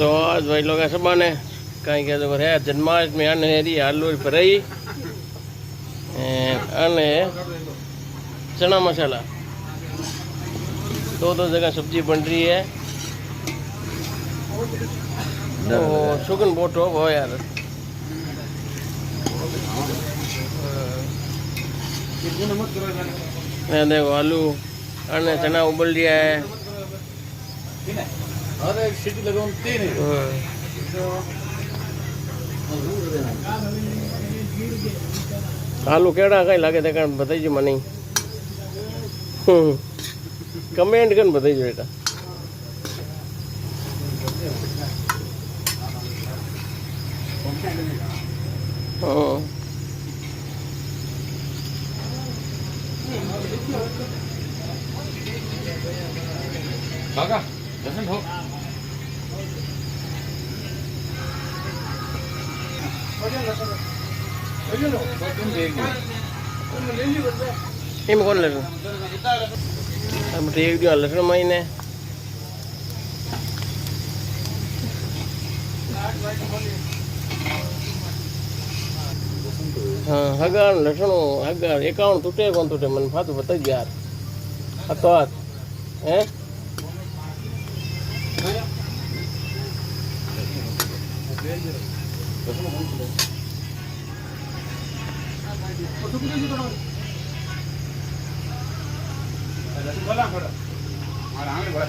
तो आज भाई लोग सब ने कहीं के तो है जन्माष्टमी आने री आलू फ्राई आने चना मसाला दो जगह सब्जी बन रही है। तो सुगन बहुत हो वो यार देखो आलू आने चना उबल दिया है। आलू केड़ा कहीं लागे थे बताइए मनी कमेंट कर बताइए बेटा। काका लसन ठोक इम कौन लसन अब एक दिया लसन महीने हाँ हगार लसन हगार एकाउंट टूटे कौन टूटे मन फातू बता यार तो हैं बोला